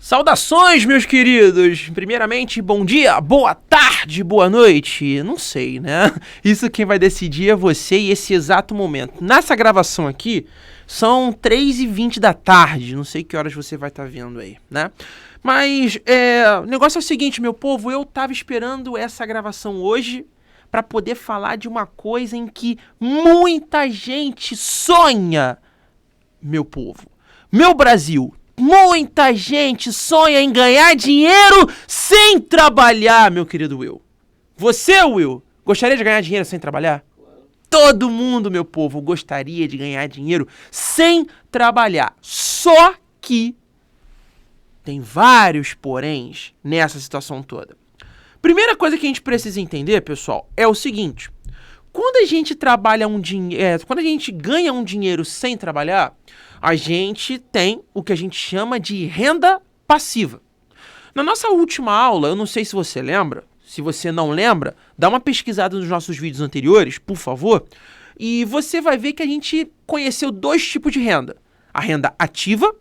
Saudações, meus queridos! Primeiramente, bom dia, boa tarde, boa noite. Não sei, né? Isso quem vai decidir é você e esse exato momento. Nessa gravação aqui, são 3h20 da tarde. Não sei que horas você vai estar vendo aí, né? Mas, o negócio é o seguinte, meu povo. Eu tava esperando essa gravação hoje para poder falar de uma coisa em que muita gente sonha, meu povo. Meu Brasil. Muita gente sonha em ganhar dinheiro sem trabalhar, meu querido Will. Você, Will, gostaria de ganhar dinheiro sem trabalhar? Todo mundo, meu povo, gostaria de ganhar dinheiro sem trabalhar. Só que tem vários poréns nessa situação toda. Primeira coisa que a gente precisa entender, pessoal, é o seguinte. Quando a gente quando a gente ganha um dinheiro sem trabalhar, a gente tem o que a gente chama de renda passiva. Na nossa última aula, eu não sei se você lembra, se você não lembra, dá uma pesquisada nos nossos vídeos anteriores, por favor, e você vai ver que a gente conheceu dois tipos de renda. A renda ativa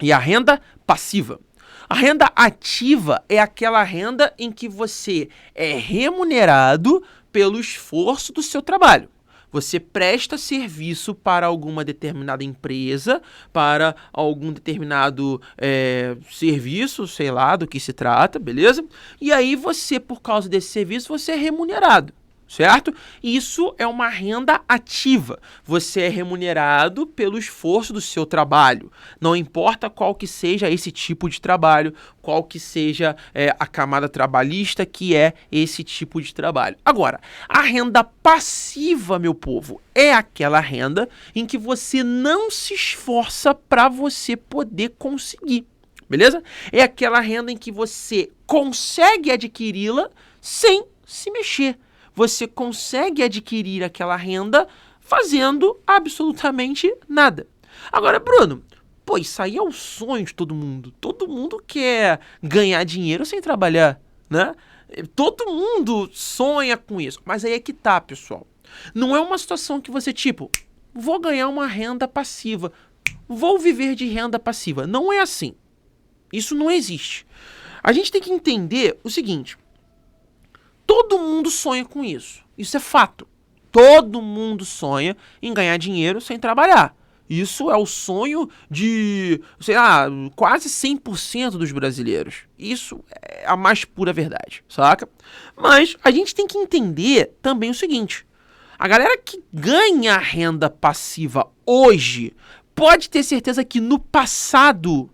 e a renda passiva. A renda ativa é aquela renda em que você é remunerado pelo esforço do seu trabalho. Você presta serviço para alguma determinada empresa, para algum determinado serviço, sei lá do que se trata, beleza? E aí você, por causa desse serviço, você é remunerado, certo? Isso é uma renda ativa. Você é remunerado pelo esforço do seu trabalho. Não importa qual que seja esse tipo de trabalho, qual que seja a camada trabalhista que é esse tipo de trabalho. Agora, a renda passiva, meu povo, é aquela renda em que você não se esforça para você poder conseguir, beleza? É aquela renda em que você consegue adquiri-la sem se mexer. Você consegue adquirir aquela renda fazendo absolutamente nada. Agora, Bruno, isso aí é o sonho de todo mundo. Todo mundo quer ganhar dinheiro sem trabalhar, né? Todo mundo sonha com isso. Mas aí é que tá, pessoal. Não é uma situação que você, vou ganhar uma renda passiva, vou viver de renda passiva. Não é assim. Isso não existe. A gente tem que entender o seguinte. Todo mundo sonha com isso. Isso é fato. Todo mundo sonha em ganhar dinheiro sem trabalhar. Isso é o sonho de, quase 100% dos brasileiros. Isso é a mais pura verdade, saca? Mas a gente tem que entender também o seguinte. A galera que ganha renda passiva hoje pode ter certeza que no passado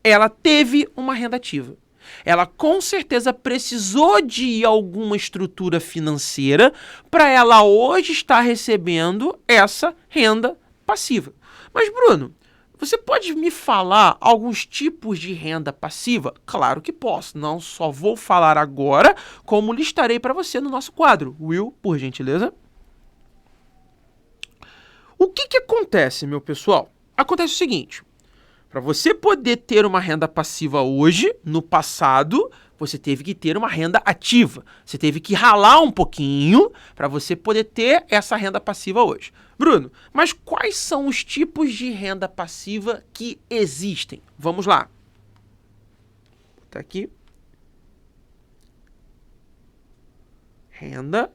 ela teve uma renda ativa. Ela com certeza precisou de alguma estrutura financeira para ela hoje estar recebendo essa renda passiva. Mas, Bruno, você pode me falar alguns tipos de renda passiva? Claro que posso. Não só vou falar agora, como listarei para você no nosso quadro. Will, por gentileza. O que acontece, meu pessoal? Acontece o seguinte. Para você poder ter uma renda passiva hoje, no passado, você teve que ter uma renda ativa. Você teve que ralar um pouquinho para você poder ter essa renda passiva hoje. Bruno, mas quais são os tipos de renda passiva que existem? Vamos lá. Tá aqui. Renda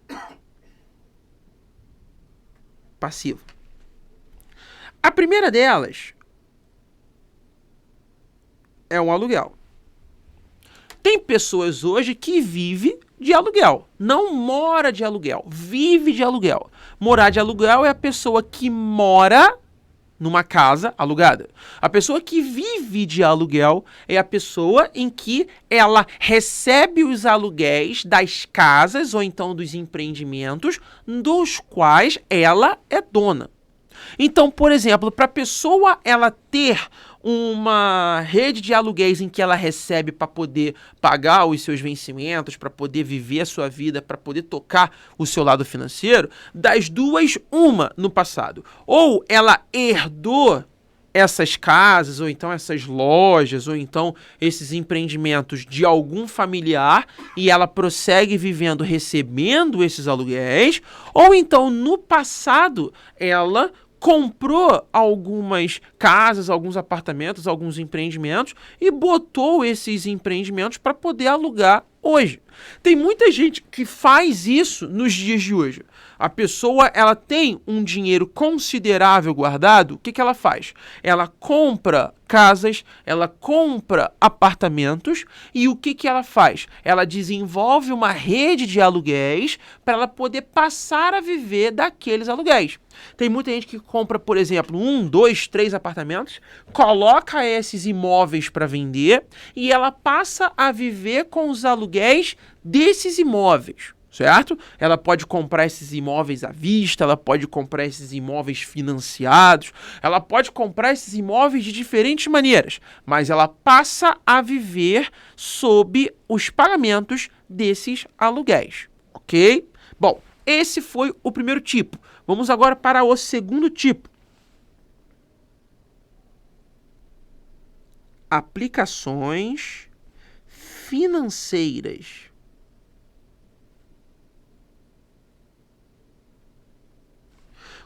passiva. A primeira delas é um aluguel. Tem pessoas hoje que vivem de aluguel. Não mora de aluguel, vive de aluguel. Morar de aluguel é a pessoa que mora numa casa alugada. A pessoa que vive de aluguel é a pessoa em que ela recebe os aluguéis das casas ou então dos empreendimentos dos quais ela é dona. Então, por exemplo, para a pessoa ela ter uma rede de aluguéis em que ela recebe para poder pagar os seus vencimentos, para poder viver a sua vida, para poder tocar o seu lado financeiro, das duas, uma no passado. Ou ela herdou essas casas, ou então essas lojas, ou então esses empreendimentos de algum familiar e ela prossegue vivendo, recebendo esses aluguéis, ou então no passado ela comprou algumas casas, alguns apartamentos, alguns empreendimentos e botou esses empreendimentos para poder alugar hoje. Tem muita gente que faz isso nos dias de hoje. A pessoa, ela tem um dinheiro considerável guardado, o que ela faz? Ela compra casas, ela compra apartamentos e o que ela faz? Ela desenvolve uma rede de aluguéis para ela poder passar a viver daqueles aluguéis. Tem muita gente que compra, por exemplo, 1, 2, 3 apartamentos, coloca esses imóveis para vender e ela passa a viver com os aluguéis desses imóveis. Certo? Ela pode comprar esses imóveis à vista, ela pode comprar esses imóveis financiados, ela pode comprar esses imóveis de diferentes maneiras, mas ela passa a viver sob os pagamentos desses aluguéis, ok? Bom, esse foi o primeiro tipo. Vamos agora para o segundo tipo. Aplicações financeiras.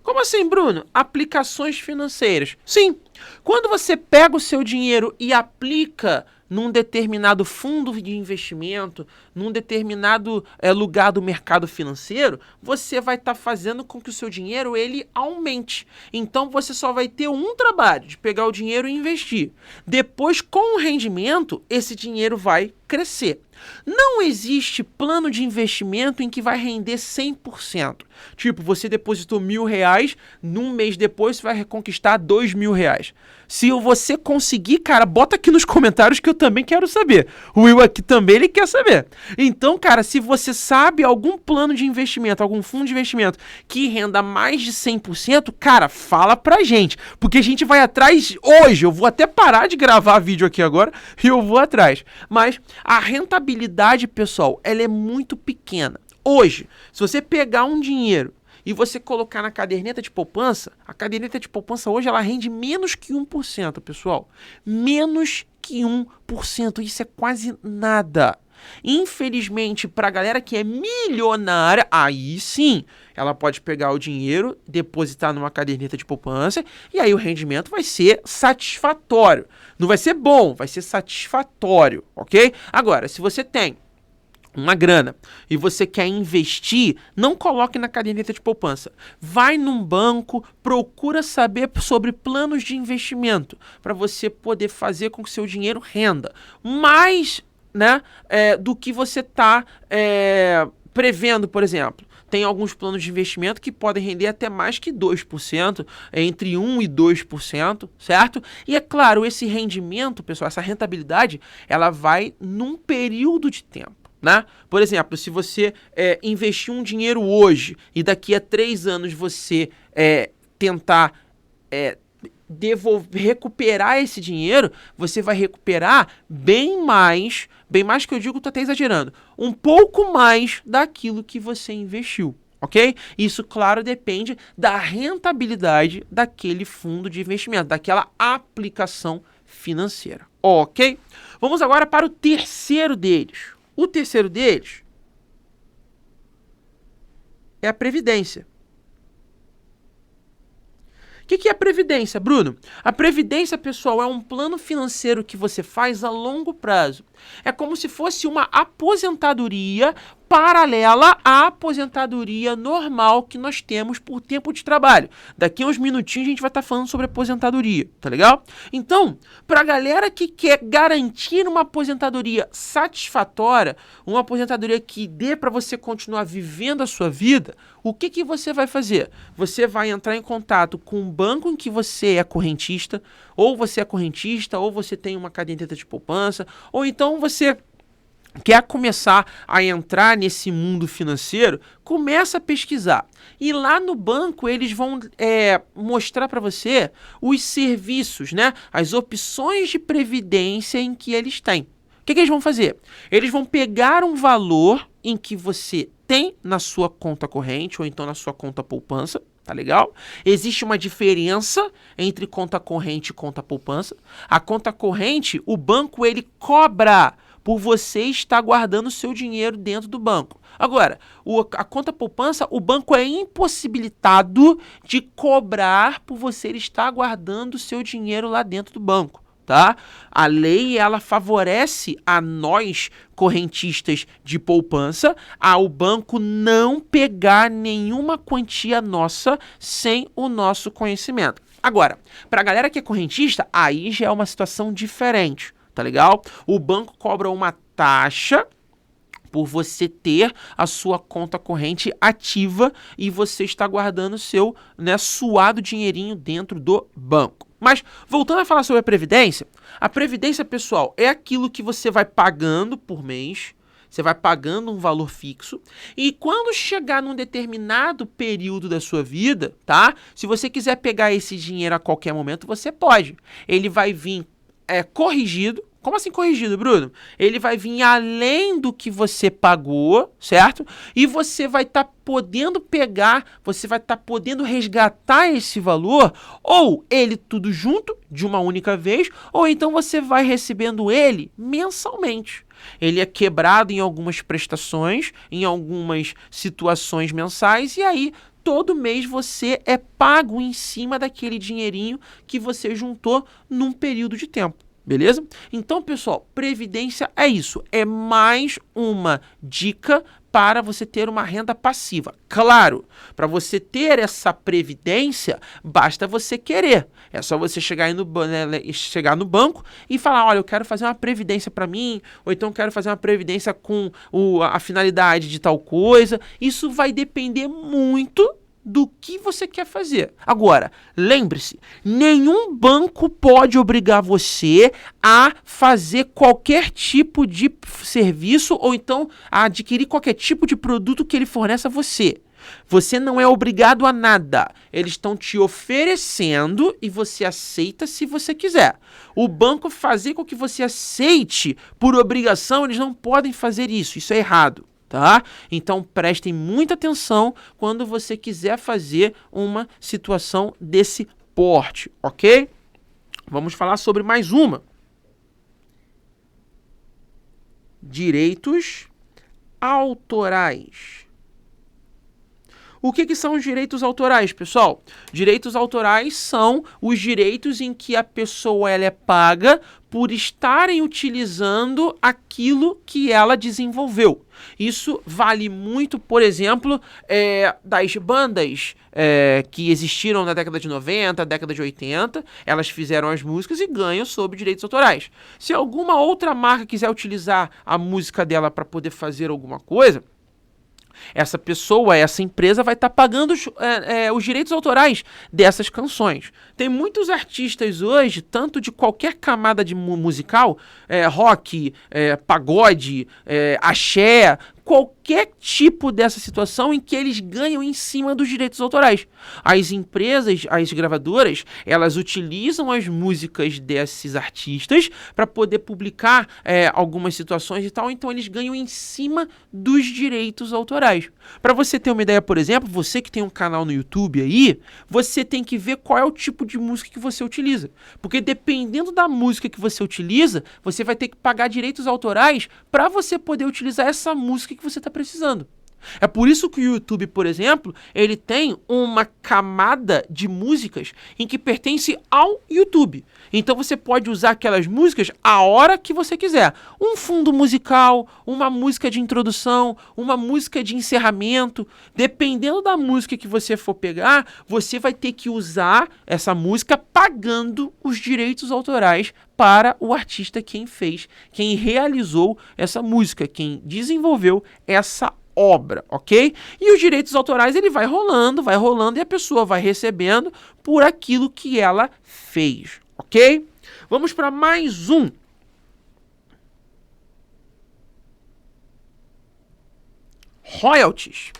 Como assim, Bruno? Aplicações financeiras. Sim, quando você pega o seu dinheiro e aplica num determinado fundo de investimento, num determinado lugar do mercado financeiro, você vai estar fazendo com que o seu dinheiro ele aumente. Então você só vai ter um trabalho de pegar o dinheiro e investir. Depois, com o rendimento, esse dinheiro vai crescer. Não existe plano de investimento em que vai render 100%. Tipo, você depositou R$1.000, num mês depois você vai reconquistar R$2.000. Se você conseguir, cara, bota aqui nos comentários que eu também quero saber. O Will aqui também, ele quer saber. Então, cara, se você sabe algum plano de investimento, algum fundo de investimento que renda mais de 100%, cara, fala pra gente. Porque a gente vai atrás hoje. Eu vou até parar de gravar vídeo aqui agora e eu vou atrás. Mas a rentabilidade, pessoal, ela é muito pequena. Hoje, se você pegar um dinheiro e você colocar na caderneta de poupança, a caderneta de poupança hoje ela rende menos que 1%, pessoal. Menos que 1%. Isso é quase nada. Infelizmente, para a galera que é milionária, aí sim, ela pode pegar o dinheiro, depositar numa caderneta de poupança e aí o rendimento vai ser satisfatório. Não vai ser bom, vai ser satisfatório, ok? Agora, se você tem uma grana e você quer investir, não coloque na caderneta de poupança. Vai num banco, procura saber sobre planos de investimento para você poder fazer com que seu dinheiro renda mais, né, do que você está prevendo, por exemplo. Tem alguns planos de investimento que podem render até mais que 2%, entre 1% e 2%, certo? E é claro, esse rendimento, pessoal, essa rentabilidade, ela vai num período de tempo. Né? Por exemplo, se você investir um dinheiro hoje e daqui a 3 anos você tentar recuperar esse dinheiro, você vai recuperar bem mais que eu digo, tô até exagerando, um pouco mais daquilo que você investiu. Ok? Isso, claro, depende da rentabilidade daquele fundo de investimento, daquela aplicação financeira. Ok? Vamos agora para o terceiro deles. O terceiro deles é a previdência. O que é a previdência, Bruno? A previdência, pessoal, é um plano financeiro que você faz a longo prazo. É como se fosse uma aposentadoria paralela à aposentadoria normal que nós temos por tempo de trabalho. Daqui a uns minutinhos a gente vai estar falando sobre aposentadoria, tá legal? Então, para a galera que quer garantir uma aposentadoria satisfatória, uma aposentadoria que dê para você continuar vivendo a sua vida, o que você vai fazer? Você vai entrar em contato com um banco em que você é correntista, ou você é correntista, ou você tem uma caderneta de poupança, ou então você quer começar a entrar nesse mundo financeiro, começa a pesquisar. E lá no banco eles vão mostrar para você os serviços, né? As opções de previdência em que eles têm. O que eles vão fazer? Eles vão pegar um valor em que você tem na sua conta corrente ou então na sua conta poupança, tá legal? Existe uma diferença entre conta corrente e conta poupança. A conta corrente, o banco ele cobra por você estar guardando seu dinheiro dentro do banco. Agora, a conta poupança, o banco é impossibilitado de cobrar por você estar guardando seu dinheiro lá dentro do banco. Tá? A lei ela favorece a nós correntistas de poupança ao banco não pegar nenhuma quantia nossa sem o nosso conhecimento. Agora, para a galera que é correntista, aí já é uma situação diferente, tá legal? O banco cobra uma taxa por você ter a sua conta corrente ativa e você está guardando seu, né, suado dinheirinho dentro do banco. Mas, voltando a falar sobre a previdência, pessoal, é aquilo que você vai pagando por mês, você vai pagando um valor fixo, e quando chegar num determinado período da sua vida, tá? Se você quiser pegar esse dinheiro a qualquer momento, você pode. Ele vai vir corrigido. Como assim corrigido, Bruno? Ele vai vir além do que você pagou, certo? E você vai estar podendo pegar, você vai estar podendo resgatar esse valor, ou ele tudo junto, de uma única vez, ou então você vai recebendo ele mensalmente. Ele é quebrado em algumas prestações, em algumas situações mensais, e aí todo mês você é pago em cima daquele dinheirinho que você juntou num período de tempo. Beleza? Então, pessoal, previdência é isso. É mais uma dica para você ter uma renda passiva. Claro, para você ter essa previdência, basta você querer. É só você chegar no banco e falar, olha, eu quero fazer uma previdência para mim, ou então quero fazer uma previdência com a finalidade de tal coisa. Isso vai depender muito do que você quer fazer. Agora, lembre-se, nenhum banco pode obrigar você a fazer qualquer tipo de serviço ou então a adquirir qualquer tipo de produto que ele fornece a você. Você não é obrigado a nada. Eles estão te oferecendo e você aceita se você quiser. O banco fazer com que você aceite por obrigação, eles não podem fazer isso. Isso é errado. Tá? Então prestem muita atenção quando você quiser fazer uma situação desse porte, ok? Vamos falar sobre mais uma. Direitos autorais. O que são os direitos autorais, pessoal? Direitos autorais são os direitos em que a pessoa ela é paga por estarem utilizando aquilo que ela desenvolveu. Isso vale muito, por exemplo, das bandas que existiram na década de 90, década de 80, elas fizeram as músicas e ganham sob direitos autorais. Se alguma outra marca quiser utilizar a música dela para poder fazer alguma coisa, essa pessoa, essa empresa vai estar pagando os direitos autorais dessas canções. Tem muitos artistas hoje, tanto de qualquer camada de musical, rock, pagode, axé, qualquer tipo dessa situação em que eles ganham em cima dos direitos autorais. As empresas, as gravadoras, elas utilizam as músicas desses artistas para poder publicar algumas situações e tal, então eles ganham em cima dos direitos autorais. Para você ter uma ideia, por exemplo, você que tem um canal no YouTube aí, você tem que ver qual é o tipo de música que você utiliza. Porque dependendo da música que você utiliza, você vai ter que pagar direitos autorais para você poder utilizar essa música que você está precisando. É por isso que o YouTube, por exemplo, ele tem uma camada de músicas em que pertence ao YouTube. Então você pode usar aquelas músicas a hora que você quiser. Um fundo musical, uma música de introdução, uma música de encerramento. Dependendo da música que você for pegar, você vai ter que usar essa música pagando os direitos autorais para o artista quem fez, quem realizou essa música, quem desenvolveu essa obra, ok? E os direitos autorais ele vai rolando e a pessoa vai recebendo por aquilo que ela fez, ok? Vamos para mais um. Royalties.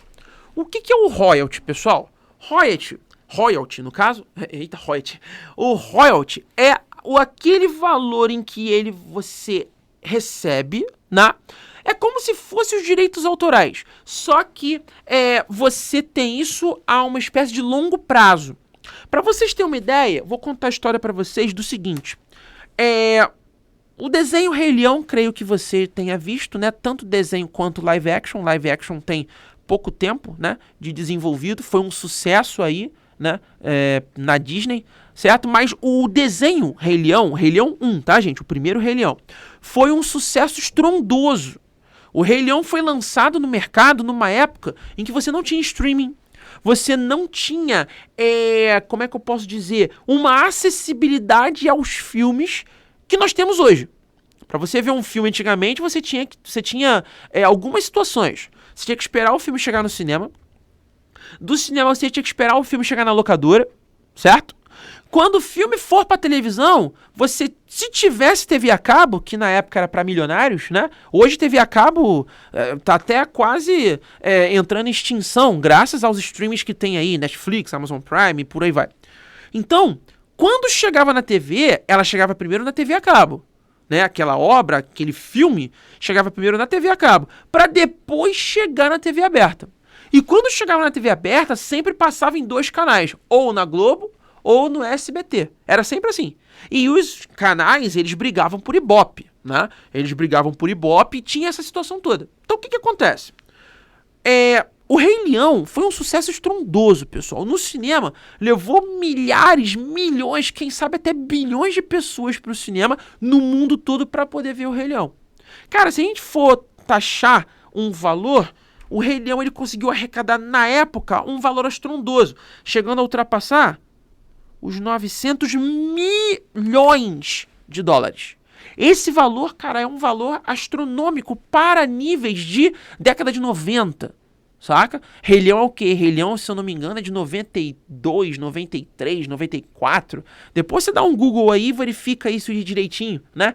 O que é o royalty, pessoal? Royalty no caso, eita, royalty. O royalty é aquele valor em que você recebe, né? É como se fossem os direitos autorais, só que você tem isso a uma espécie de longo prazo. Para vocês terem uma ideia, vou contar a história para vocês do seguinte. o desenho Rei Leão, creio que você tenha visto, né? Tanto desenho quanto live action. Live action tem pouco tempo, né, de desenvolvido. Foi um sucesso aí, né, na Disney, certo? Mas o desenho Rei Leão 1, tá, gente? O primeiro Rei Leão. Foi um sucesso estrondoso. O Rei Leão foi lançado no mercado numa época em que você não tinha streaming. Você não tinha, como é que eu posso dizer, uma acessibilidade aos filmes que nós temos hoje. Para você ver um filme antigamente, você tinha algumas situações. Você tinha que esperar o filme chegar no cinema. Do cinema você tinha que esperar o filme chegar na locadora, certo? Quando o filme for pra televisão, você, se tivesse TV a cabo, que na época era pra milionários, né? Hoje TV a cabo tá até quase entrando em extinção, graças aos streams que tem aí, Netflix, Amazon Prime e por aí vai. Então, quando chegava na TV, ela chegava primeiro na TV a cabo. Né, aquela obra, aquele filme, chegava primeiro na TV a cabo, para depois chegar na TV aberta. E quando chegava na TV aberta, sempre passava em 2 canais, ou na Globo, ou no SBT. Era sempre assim. E os canais, eles brigavam por Ibope, né? Eles brigavam por Ibope e tinha essa situação toda. Então o que acontece? O Rei Leão foi um sucesso estrondoso, pessoal. No cinema, levou milhares, milhões, quem sabe até bilhões de pessoas para o cinema no mundo todo para poder ver o Rei Leão. Cara, se a gente for taxar um valor, o Rei Leão ele conseguiu arrecadar na época um valor estrondoso, chegando a ultrapassar os 900 milhões de dólares. Esse valor, cara, é um valor astronômico para níveis de década de 90. Saca? Rei Leão é o quê? Rei Leão, se eu não me engano, é de 92, 93, 94. Depois você dá um Google aí e verifica isso direitinho, né?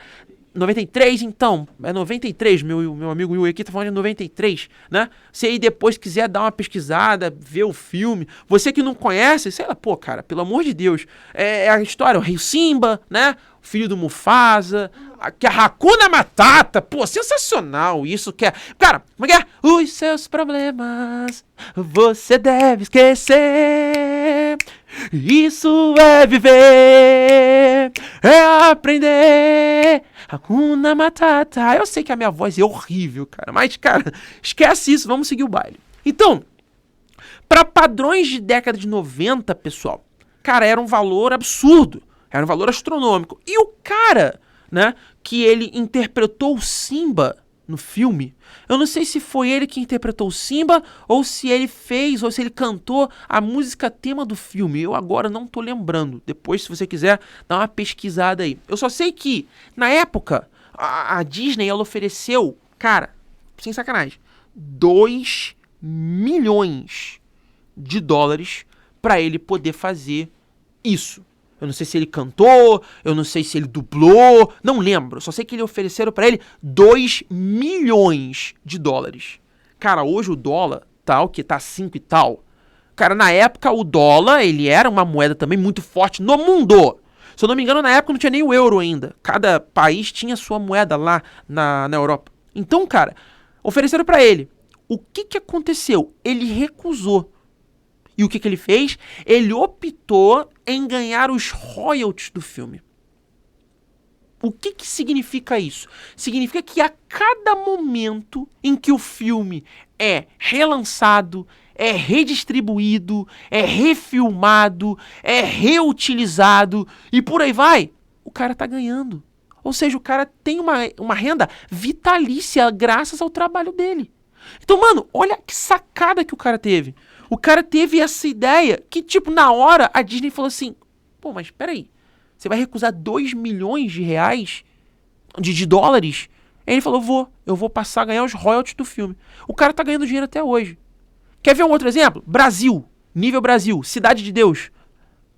93, então, é 93, meu amigo Will aqui tá falando de 93, né? Se aí depois quiser dar uma pesquisada, ver o filme, você que não conhece, sei lá, pô, cara, pelo amor de Deus, é a história, o Rei Simba, né? O filho do Mufasa, que a Hakuna Matata, pô, sensacional isso, que é, cara, como é que é? Os seus problemas você deve esquecer, isso é viver, é aprender. Hakuna Matata. Eu sei que a minha voz é horrível, cara. Mas, cara, esquece isso. Vamos seguir o baile. Então, para padrões de década de 90, pessoal, cara, era um valor absurdo. Era um valor astronômico. E o cara, né, que ele interpretou o Simba no filme, eu não sei se foi ele que interpretou o Simba ou se ele fez, ou se ele cantou a música tema do filme. Eu agora não tô lembrando. Depois, se você quiser, dá uma pesquisada aí. Eu só sei que, na época, a Disney, ela ofereceu, cara, sem sacanagem, 2 milhões de dólares para ele poder fazer isso. Eu não sei se ele cantou, eu não sei se ele dublou, não lembro. Só sei que ele ofereceram pra ele 2 milhões de dólares. Cara, hoje o dólar, tal, que tá 5 e tal. Cara, na época o dólar, ele era uma moeda também muito forte no mundo. Se eu não me engano, na época não tinha nem o euro ainda. Cada país tinha sua moeda lá na Europa. Então, cara, ofereceram pra ele. O que aconteceu? Ele recusou. E o que ele fez? Ele optou em ganhar os royalties do filme. O que significa isso? Significa que a cada momento em que o filme é relançado, é redistribuído, é refilmado, é reutilizado e por aí vai, o cara tá ganhando. Ou seja, o cara tem uma renda vitalícia graças ao trabalho dele. Então, mano, olha que sacada que o cara teve. O cara teve essa ideia que, tipo, na hora a Disney falou assim, pô, mas peraí, você vai recusar 2 milhões de reais, de dólares? Aí ele falou, eu vou passar a ganhar os royalties do filme. O cara tá ganhando dinheiro até hoje. Quer ver um outro exemplo? Brasil, nível Brasil, Cidade de Deus.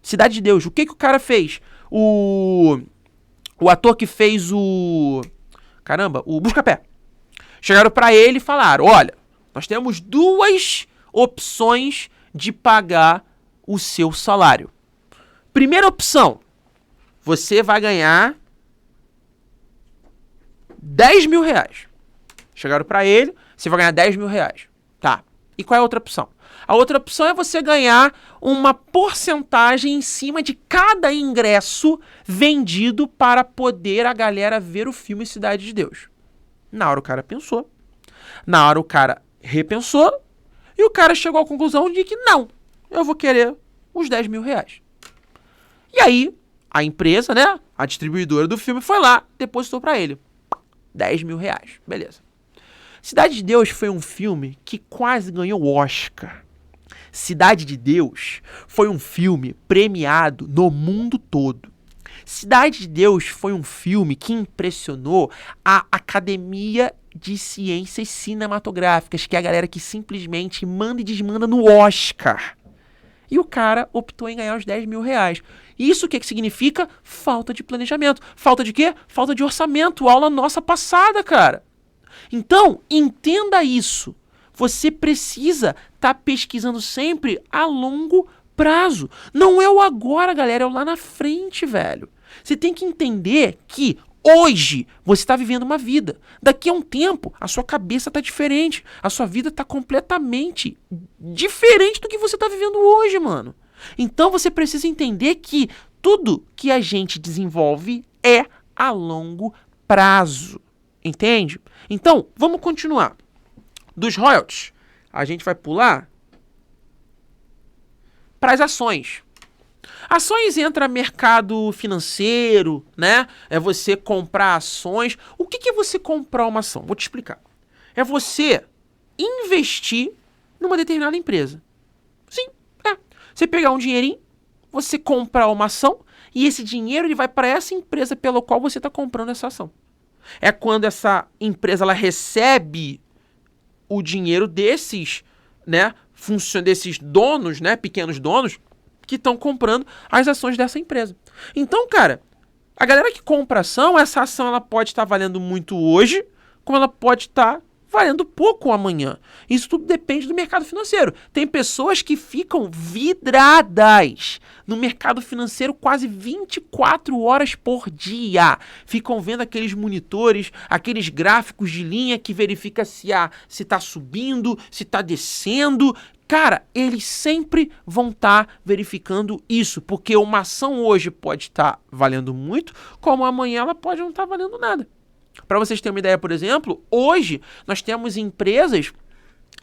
Cidade de Deus, o que o cara fez? O ator que fez o Buscapé. Chegaram pra ele e falaram, olha, nós temos 2 opções de pagar o seu salário. Primeira opção, você vai ganhar 10 mil reais. Chegaram pra ele, você vai ganhar 10 mil reais. Tá. E qual é a outra opção? A outra opção é você ganhar uma porcentagem em cima de cada ingresso vendido para poder a galera ver o filme Cidade de Deus. Na hora o cara pensou. Na hora o cara repensou. E o cara chegou à conclusão de que não, eu vou querer os 10 mil reais. E aí, a empresa, né, a distribuidora do filme foi lá, depositou para ele 10 mil reais. Beleza. Cidade de Deus foi um filme que quase ganhou o Oscar. Cidade de Deus foi um filme premiado no mundo todo. Cidade de Deus foi um filme que impressionou a Academia de Ciências Cinematográficas, que é a galera que simplesmente manda e desmanda no Oscar. E o cara optou em ganhar os 10 mil reais. Isso o que significa? Falta de planejamento. Falta de quê? Falta de orçamento. Aula nossa passada, cara. Então, entenda isso. Você precisa estar pesquisando sempre a longo prazo. Não é o agora, galera, é o lá na frente, velho. Você tem que entender que hoje você está vivendo uma vida. Daqui a um tempo, a sua cabeça está diferente. A sua vida está completamente diferente do que você está vivendo hoje, mano. Então você precisa entender que tudo que a gente desenvolve é a longo prazo. Entende? Então, vamos continuar. Dos royalties, a gente vai pular para as ações. Ações entra mercado financeiro, né? É você comprar ações. O que é você comprar uma ação? Vou te explicar. É você investir numa determinada empresa. Sim, é. Você pegar um dinheirinho, você comprar uma ação e esse dinheiro ele vai para essa empresa pela qual você está comprando essa ação. É quando essa empresa ela recebe o dinheiro desses, né, desses donos, né, pequenos donos, que estão comprando as ações dessa empresa. Então, cara, a galera que compra ação, essa ação ela pode estar valendo muito hoje, como ela pode estar valendo pouco amanhã. Isso tudo depende do mercado financeiro. Tem pessoas que ficam vidradas no mercado financeiro quase 24 horas por dia. Ficam vendo aqueles monitores, aqueles gráficos de linha que verifica se está subindo, se está descendo. Cara, eles sempre vão estar verificando isso, porque uma ação hoje pode estar valendo muito, como amanhã ela pode não estar valendo nada. Para vocês terem uma ideia, por exemplo, hoje nós temos empresas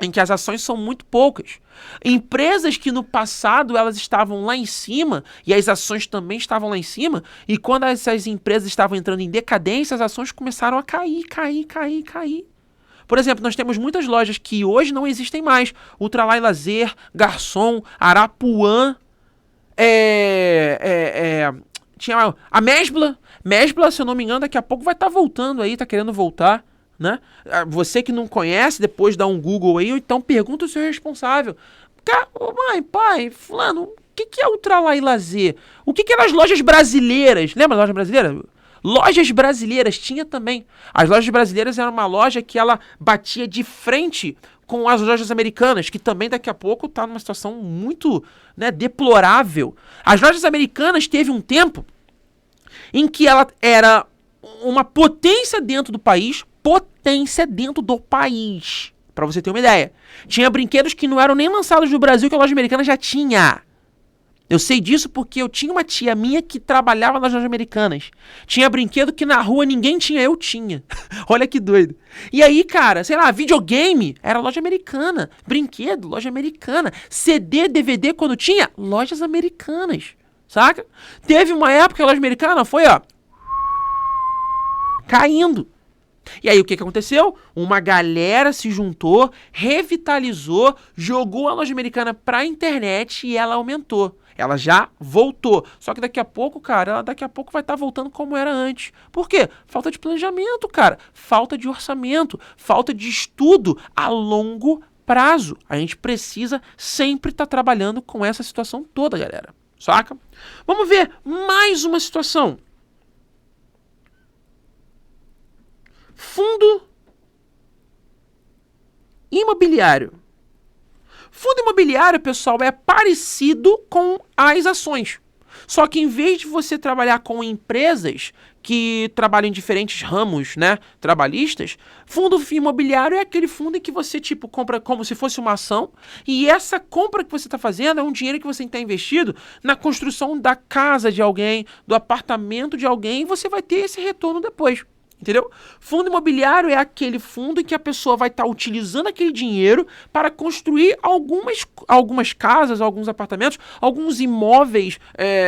em que as ações são muito poucas. Empresas que no passado elas estavam lá em cima e as ações também estavam lá em cima, e quando essas empresas estavam entrando em decadência, as ações começaram a cair. Por exemplo, nós temos muitas lojas que hoje não existem mais. Ultralai Lazer, Garçom, Arapuã, tinha a Mesbla. Mesbla, se eu não me engano, daqui a pouco vai estar voltando aí, tá querendo voltar, né? Você que não conhece, depois dá um Google aí, ou então pergunta o seu responsável. Mãe, pai, fulano, o que é Ultralai Lazer? O que eram as lojas brasileiras? Lembra das lojas brasileiras? Lojas brasileiras tinha também. As lojas brasileiras eram uma loja que ela batia de frente com as lojas americanas, que também daqui a pouco tá numa situação muito, né, deplorável. As lojas americanas teve um tempo em que ela era uma potência dentro do país, para você ter uma ideia. Tinha brinquedos que não eram nem lançados no Brasil, que a loja americana já tinha. Eu sei disso porque eu tinha uma tia minha que trabalhava nas lojas americanas. Tinha brinquedo que na rua ninguém tinha, eu tinha. Olha que doido. E aí, cara, sei lá, videogame era loja americana. Brinquedo, loja americana. CD, DVD, quando tinha, lojas americanas. Saca? Teve uma época que a loja americana foi, ó, caindo. E aí o que aconteceu? Uma galera se juntou, revitalizou, jogou a loja americana pra internet e ela aumentou. Ela já voltou. Só que daqui a pouco, cara, ela daqui a pouco vai estar voltando como era antes. Por quê? Falta de planejamento, cara. Falta de orçamento. Falta de estudo a longo prazo. A gente precisa sempre estar trabalhando com essa situação toda, galera. Saca? Vamos ver mais uma situação. Fundo imobiliário. Fundo imobiliário, pessoal, é parecido com as ações. Só que em vez de você trabalhar com empresas que trabalham em diferentes ramos, né, trabalhistas, fundo imobiliário é aquele fundo em que você, tipo, compra como se fosse uma ação, e essa compra que você está fazendo é um dinheiro que você está investido na construção da casa de alguém, do apartamento de alguém, e você vai ter esse retorno depois. Entendeu? Fundo imobiliário é aquele fundo em que a pessoa vai estar utilizando aquele dinheiro para construir algumas casas, alguns apartamentos, alguns imóveis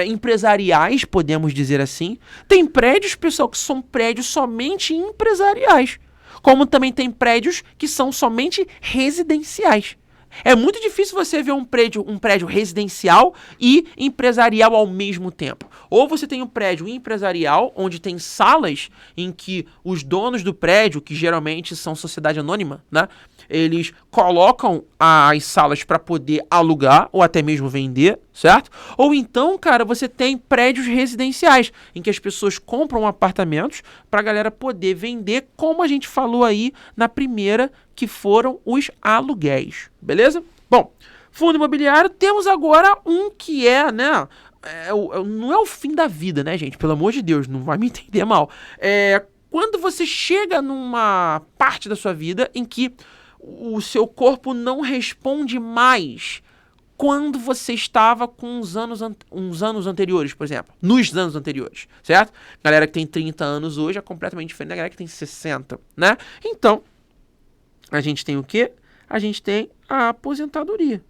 empresariais, podemos dizer assim. Tem prédios, pessoal, que são prédios somente empresariais, como também tem prédios que são somente residenciais. É muito difícil você ver um prédio residencial e empresarial ao mesmo tempo. Ou você tem um prédio empresarial, onde tem salas em que os donos do prédio, que geralmente são sociedade anônima, né? Eles colocam as salas para poder alugar ou até mesmo vender, certo? Ou então, cara, você tem prédios residenciais, em que as pessoas compram apartamentos para a galera poder vender, como a gente falou aí na primeira, que foram os aluguéis, beleza? Bom, fundo imobiliário, temos agora um que né, não é o fim da vida, né, gente? Pelo amor de Deus, não vai me entender mal. Quando você chega numa parte da sua vida em que o seu corpo não responde mais quando você estava com uns anos anteriores, por exemplo. Nos anos anteriores, certo? Galera que tem 30 anos hoje é completamente diferente da galera que tem 60, né? Então, a gente tem o quê? A gente tem a aposentadoria.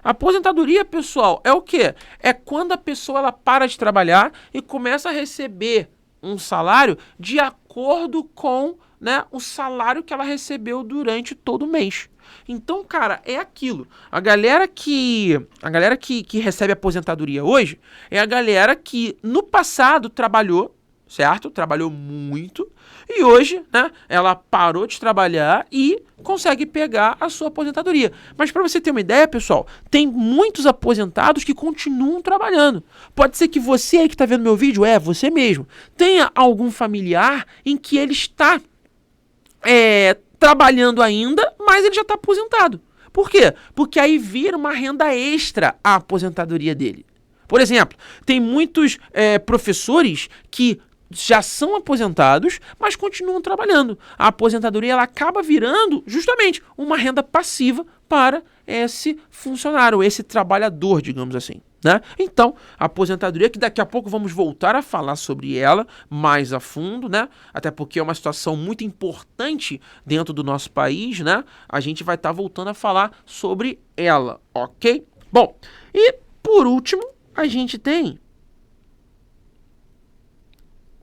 A aposentadoria, pessoal, é o quê? É quando a pessoa ela para de trabalhar e começa a receber um salário de acordo com, né, o salário que ela recebeu durante todo o mês. Então, cara, é aquilo. A galera que recebe aposentadoria hoje é a galera que no passado trabalhou, certo? Trabalhou muito e hoje, né, ela parou de trabalhar e consegue pegar a sua aposentadoria. Mas para você ter uma ideia, pessoal, tem muitos aposentados que continuam trabalhando. Pode ser que você aí que está vendo meu vídeo, você mesmo, tenha algum familiar em que ele está trabalhando ainda, mas ele já está aposentado. Por quê? Porque aí vira uma renda extra a aposentadoria dele. Por exemplo, tem muitos professores que já são aposentados, mas continuam trabalhando. A aposentadoria ela acaba virando justamente uma renda passiva para esse funcionário, esse trabalhador, digamos assim, né? Então, a aposentadoria, que daqui a pouco vamos voltar a falar sobre ela mais a fundo, né? Até porque é uma situação muito importante dentro do nosso país, né? A gente vai estar voltando a falar sobre ela, ok? Bom, e por último, a gente tem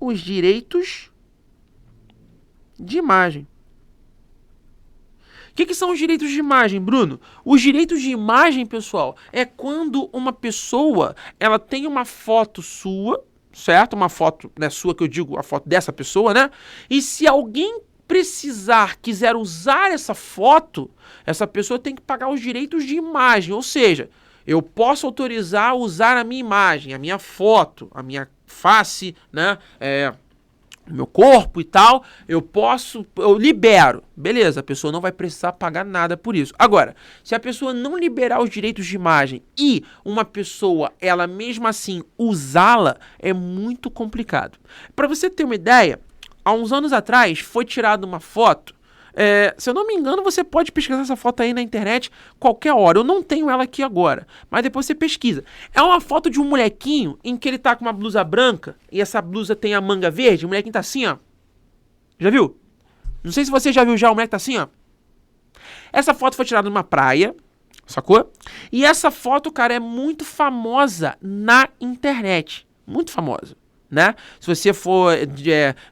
os direitos de imagem. O que são os direitos de imagem, Bruno? Os direitos de imagem, pessoal, é quando uma pessoa ela tem uma foto sua, certo? Uma foto, né, sua, que eu digo, a foto dessa pessoa, né? E se alguém quiser usar essa foto, essa pessoa tem que pagar os direitos de imagem. Ou seja, eu posso autorizar a usar a minha imagem, a minha foto, a minha face, né? O meu corpo e tal, eu libero. Beleza, a pessoa não vai precisar pagar nada por isso. Agora, se a pessoa não liberar os direitos de imagem e uma pessoa, ela mesmo assim, usá-la, é muito complicado. Para você ter uma ideia, há uns anos atrás foi tirada uma foto. Se eu não me engano, você pode pesquisar essa foto aí na internet qualquer hora. Eu não tenho ela aqui agora, mas depois você pesquisa. É uma foto de um molequinho em que ele tá com uma blusa branca e essa blusa tem a manga verde. O molequinho tá assim, ó. Já viu? Não sei se você já viu já, o moleque tá assim, ó. Essa foto foi tirada numa praia, sacou? E essa foto, cara, é muito famosa na internet. Muito famosa. Né? Se você for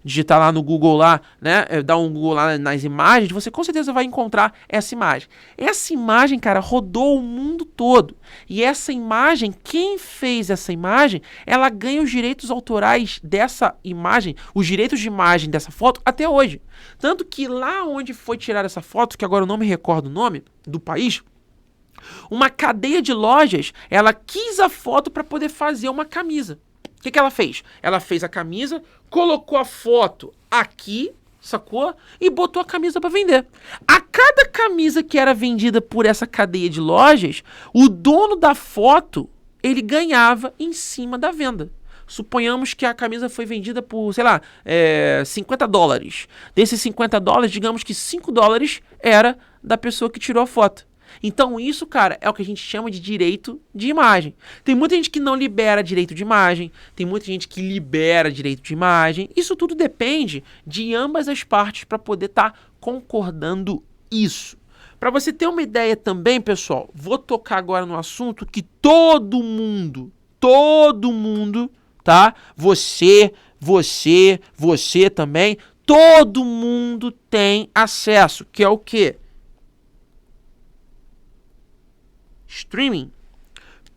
digitar lá no Google lá, né, dar um Google lá nas imagens, você com certeza vai encontrar essa imagem. Essa imagem, cara, rodou o mundo todo. E essa imagem, quem fez essa imagem, ela ganha os direitos autorais dessa imagem, os direitos de imagem dessa foto até hoje. Tanto que lá onde foi tirada essa foto, que agora eu não me recordo o nome do país, uma cadeia de lojas, ela quis a foto para poder fazer uma camisa. O que ela fez? Ela fez a camisa, colocou a foto aqui, sacou? E botou a camisa para vender. A cada camisa que era vendida por essa cadeia de lojas, o dono da foto, ele ganhava em cima da venda. Suponhamos que a camisa foi vendida por, sei lá, $50. Desses $50, digamos que $5 era da pessoa que tirou a foto. Então isso, cara, é o que a gente chama de direito de imagem. Tem muita gente que não libera direito de imagem, tem muita gente que libera direito de imagem. Isso tudo depende de ambas as partes para poder estar concordando isso. Para você ter uma ideia também, pessoal, vou tocar agora no assunto que todo mundo, tá? Você também, todo mundo tem acesso, que é o quê? Streaming,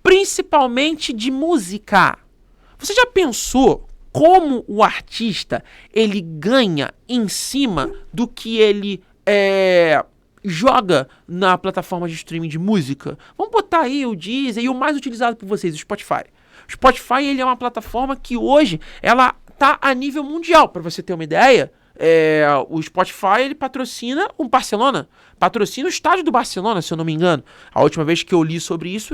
principalmente de música. Você já pensou como o artista ele ganha em cima do que ele joga na plataforma de streaming de música? Vamos botar aí o Deezer e o mais utilizado por vocês, o Spotify. O Spotify ele é uma plataforma que hoje ela tá a nível mundial. Para você ter uma ideia, o Spotify ele patrocina o Barcelona, patrocina o estádio do Barcelona, se eu não me engano. A última vez que eu li sobre isso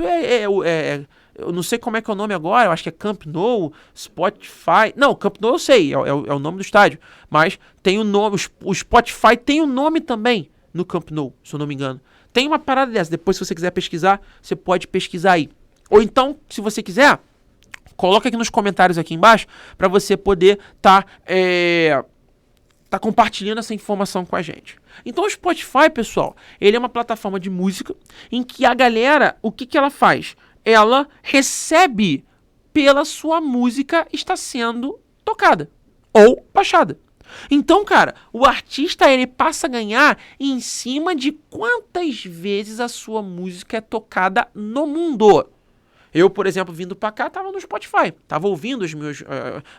eu não sei como é que é o nome agora, eu acho que é Camp Nou, Spotify. Não, Camp Nou eu sei, é o nome do estádio, mas tem o nome, o Spotify tem o nome também no Camp Nou, se eu não me engano. Tem uma parada dessa, depois se você quiser pesquisar, você pode pesquisar aí. Ou então, se você quiser, coloca aqui nos comentários aqui embaixo para você poder tá compartilhando essa informação com a gente. Então o Spotify, pessoal, ele é uma plataforma de música em que a galera, o que ela faz? Ela recebe pela sua música está sendo tocada ou baixada. Então, cara, o artista ele passa a ganhar em cima de quantas vezes a sua música é tocada no mundo. Eu, por exemplo, vindo pra cá, tava no Spotify, tava ouvindo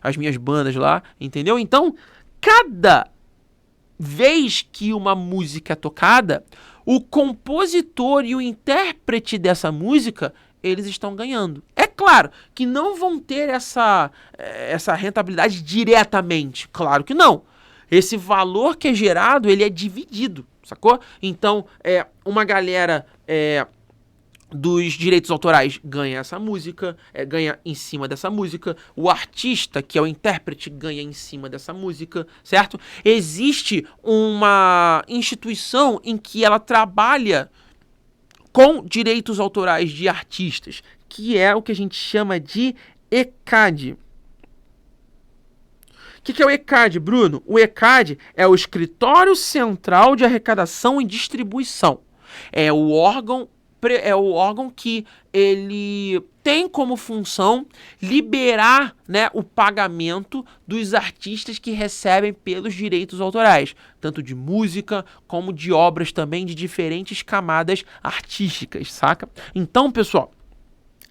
as minhas bandas lá, entendeu? Então, cada vez que uma música é tocada, o compositor e o intérprete dessa música, eles estão ganhando. É claro que não vão ter essa rentabilidade diretamente, claro que não. Esse valor que é gerado, ele é dividido, sacou? Então, uma galera dos direitos autorais ganha essa música, ganha em cima dessa música, o artista, que é o intérprete, ganha em cima dessa música, certo? Existe uma instituição em que ela trabalha com direitos autorais de artistas, que é o que a gente chama de ECAD. O que é o ECAD, Bruno? O ECAD é o Escritório Central de Arrecadação e Distribuição. É o órgão que ele tem como função liberar, né, o pagamento dos artistas que recebem pelos direitos autorais, tanto de música como de obras também de diferentes camadas artísticas, saca? Então, pessoal,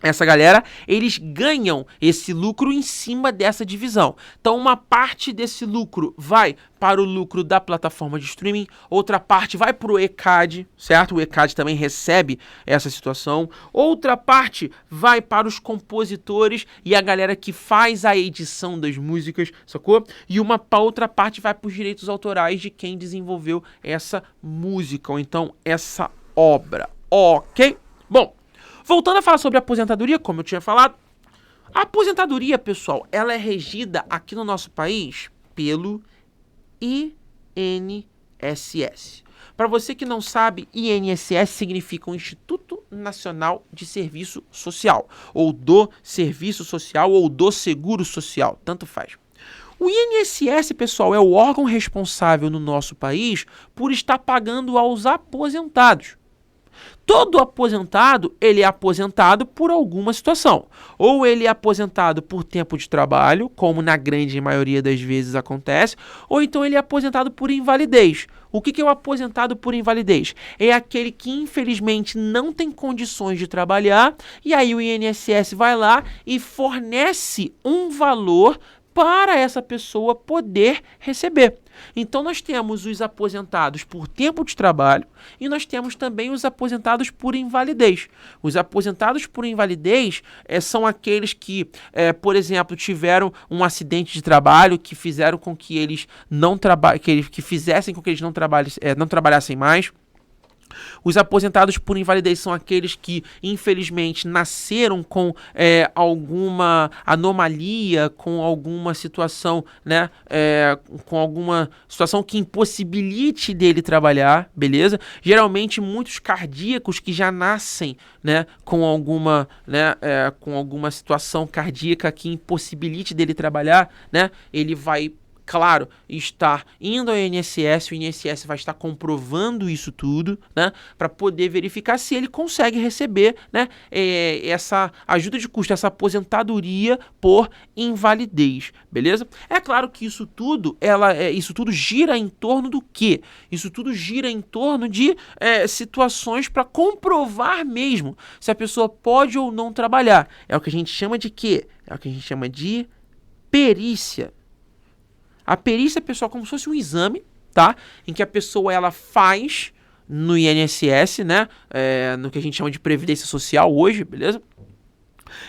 essa galera, eles ganham esse lucro em cima dessa divisão. Então, uma parte desse lucro vai para o lucro da plataforma de streaming, outra parte vai para o ECAD, certo? O ECAD também recebe essa situação. Outra parte vai para os compositores e a galera que faz a edição das músicas, sacou? E uma outra parte vai para os direitos autorais de quem desenvolveu essa música, ou então essa obra, ok? Bom, voltando a falar sobre a aposentadoria, como eu tinha falado, a aposentadoria, pessoal, ela é regida aqui no nosso país pelo INSS. Para você que não sabe, INSS significa o Instituto Nacional de Serviço Social, ou do Serviço Social, ou do Seguro Social, tanto faz. O INSS, pessoal, é o órgão responsável no nosso país por estar pagando aos aposentados. Todo aposentado, ele é aposentado por alguma situação. Ou ele é aposentado por tempo de trabalho, como na grande maioria das vezes acontece, ou então ele é aposentado por invalidez. O que é o aposentado por invalidez? É aquele que infelizmente não tem condições de trabalhar, e aí o INSS vai lá e fornece um valor para essa pessoa poder receber. Então nós temos os aposentados por tempo de trabalho e nós temos também os aposentados por invalidez. Os aposentados por invalidez são aqueles que, por exemplo, tiveram um acidente de trabalho que fizeram com que eles que fizessem com que eles não trabalhassem mais. Os aposentados por invalidez são aqueles que, infelizmente, nasceram com alguma anomalia, com alguma situação, né, com alguma situação que impossibilite dele trabalhar, beleza? Geralmente, muitos cardíacos que já nascem, né, com alguma situação cardíaca que impossibilite dele trabalhar, né, ele vai, claro, estar indo ao INSS, o INSS vai estar comprovando isso tudo, né, para poder verificar se ele consegue receber, né, essa ajuda de custo, essa aposentadoria por invalidez, beleza? É claro que isso tudo gira em torno do quê? Isso tudo gira em torno de situações para comprovar mesmo se a pessoa pode ou não trabalhar. É o que a gente chama de quê? É o que a gente chama de perícia. A perícia, pessoal, é como se fosse um exame, tá? Em que a pessoa ela faz no INSS, né? No que a gente chama de Previdência Social hoje, beleza?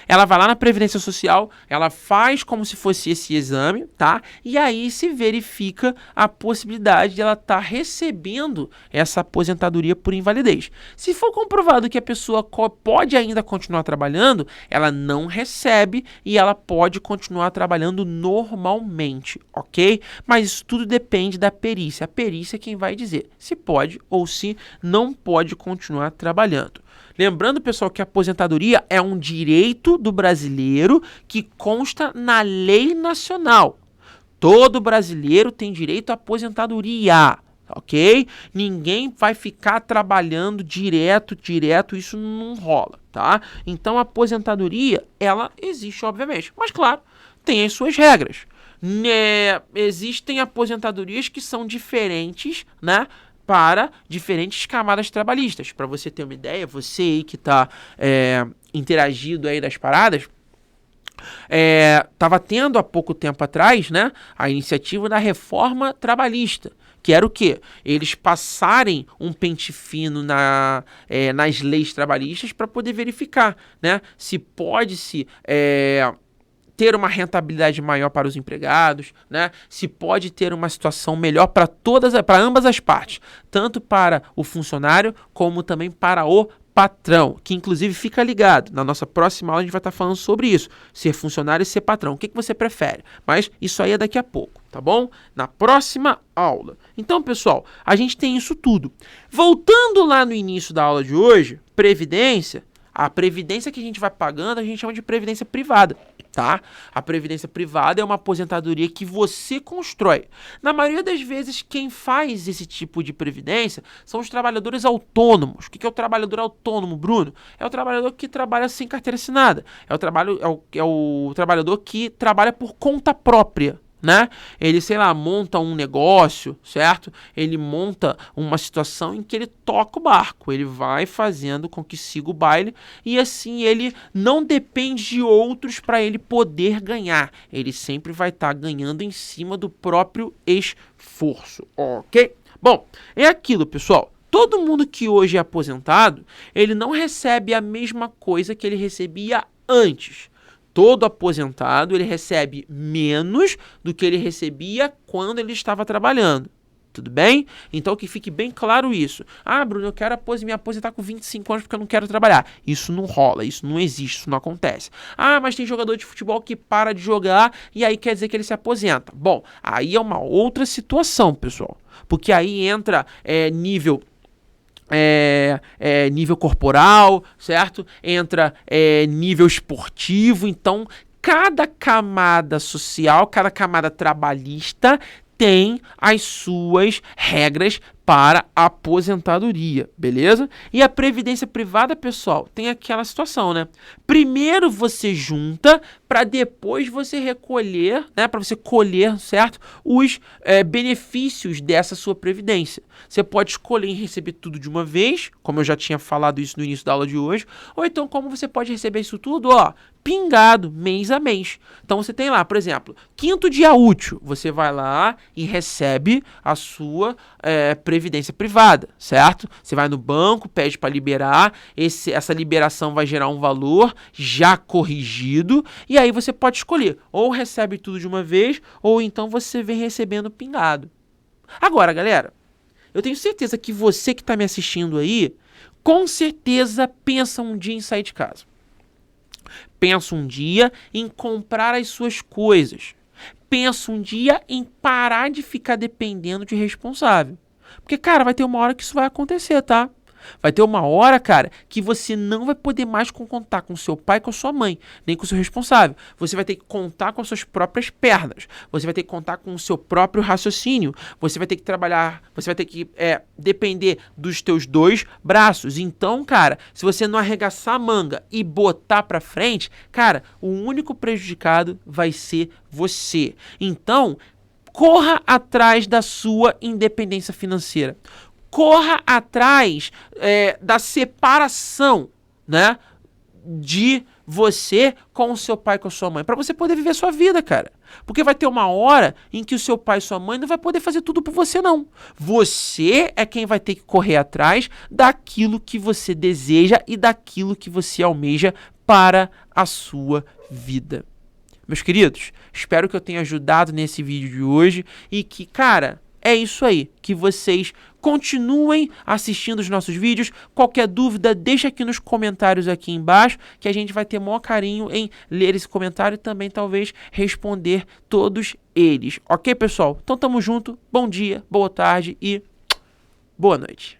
Ela vai lá na Previdência Social, ela faz como se fosse esse exame, tá? E aí se verifica a possibilidade de ela estar recebendo essa aposentadoria por invalidez. Se for comprovado que a pessoa pode ainda continuar trabalhando, ela não recebe e ela pode continuar trabalhando normalmente, ok? Mas isso tudo depende da perícia. A perícia é quem vai dizer se pode ou se não pode continuar trabalhando. Lembrando, pessoal, que a aposentadoria é um direito do brasileiro que consta na lei nacional. Todo brasileiro tem direito à aposentadoria, ok? Ninguém vai ficar trabalhando direto, isso não rola, tá? Então, a aposentadoria, ela existe, obviamente. Mas, claro, tem as suas regras. Existem aposentadorias que são diferentes, né, para diferentes camadas trabalhistas. Para você ter uma ideia, você aí que está interagido aí das paradas, estava tendo há pouco tempo atrás, né, a iniciativa da reforma trabalhista, que era o quê? Eles passarem um pente fino nas leis trabalhistas para poder verificar, né, se pode-se ter uma rentabilidade maior para os empregados, né? Se pode ter uma situação melhor para ambas as partes, tanto para o funcionário como também para o patrão, que inclusive fica ligado. Na nossa próxima aula a gente vai estar falando sobre isso, ser funcionário e ser patrão. O que você prefere? Mas isso aí é daqui a pouco, tá bom? Na próxima aula. Então, pessoal, a gente tem isso tudo. Voltando lá no início da aula de hoje, previdência, a previdência que a gente vai pagando, a gente chama de previdência privada, tá? A previdência privada é uma aposentadoria que você constrói. Na maioria das vezes, quem faz esse tipo de previdência são os trabalhadores autônomos. O que é o trabalhador autônomo, Bruno? É o trabalhador que trabalha sem carteira assinada. É o trabalhador que trabalha por conta própria, né? Ele, sei lá, monta um negócio, certo? Ele monta uma situação em que ele toca o barco, ele vai fazendo com que siga o baile e assim ele não depende de outros para ele poder ganhar. Ele sempre vai estar ganhando em cima do próprio esforço, ok? Bom, é aquilo, pessoal. Todo mundo que hoje é aposentado, ele não recebe a mesma coisa que ele recebia antes. Todo aposentado, ele recebe menos do que ele recebia quando ele estava trabalhando. Tudo bem? Então, que fique bem claro isso. Ah, Bruno, eu quero me aposentar com 25 anos porque eu não quero trabalhar. Isso não rola, isso não existe, isso não acontece. Ah, mas tem jogador de futebol que para de jogar e aí quer dizer que ele se aposenta. Bom, aí é uma outra situação, pessoal. Porque aí entra nível corporal, certo? Entra nível esportivo. Então, cada camada social, cada camada trabalhista tem as suas regras para a aposentadoria, beleza? E a previdência privada, pessoal, tem aquela situação, né? Primeiro você junta para depois você recolher, né? Para você colher, certo? Os benefícios dessa sua previdência. Você pode escolher em receber tudo de uma vez, como eu já tinha falado isso no início da aula de hoje, ou então como você pode receber isso tudo, ó, pingado, mês a mês. Então você tem lá, por exemplo, quinto dia útil, você vai lá e recebe a sua previdência privada, certo? Você vai no banco, pede para liberar, essa liberação vai gerar um valor já corrigido, e aí você pode escolher, ou recebe tudo de uma vez, ou então você vem recebendo pingado. Agora, galera, eu tenho certeza que você que está me assistindo aí, com certeza pensa um dia em sair de casa. Pensa um dia em comprar as suas coisas. Pensa um dia em parar de ficar dependendo de responsável. Porque, cara, vai ter uma hora que isso vai acontecer, tá? Vai ter uma hora, cara, que você não vai poder mais contar com seu pai, com a sua mãe, nem com o seu responsável. Você vai ter que contar com as suas próprias pernas. Você vai ter que contar com o seu próprio raciocínio. Você vai ter que trabalhar, você vai ter que depender dos teus dois braços. Então, cara, se você não arregaçar a manga e botar pra frente, cara, o único prejudicado vai ser você. Então, corra atrás da sua independência financeira. Corra atrás da separação, né, de você com o seu pai e com a sua mãe, para você poder viver a sua vida, cara. Porque vai ter uma hora em que o seu pai e sua mãe não vai poder fazer tudo por você, não. Você é quem vai ter que correr atrás daquilo que você deseja e daquilo que você almeja para a sua vida. Meus queridos, espero que eu tenha ajudado nesse vídeo de hoje e que, cara, é isso aí, que vocês continuem assistindo os nossos vídeos. Qualquer dúvida, deixa aqui nos comentários aqui embaixo, que a gente vai ter o maior carinho em ler esse comentário e também talvez responder todos eles. Ok, pessoal? Então tamo junto, bom dia, boa tarde e boa noite.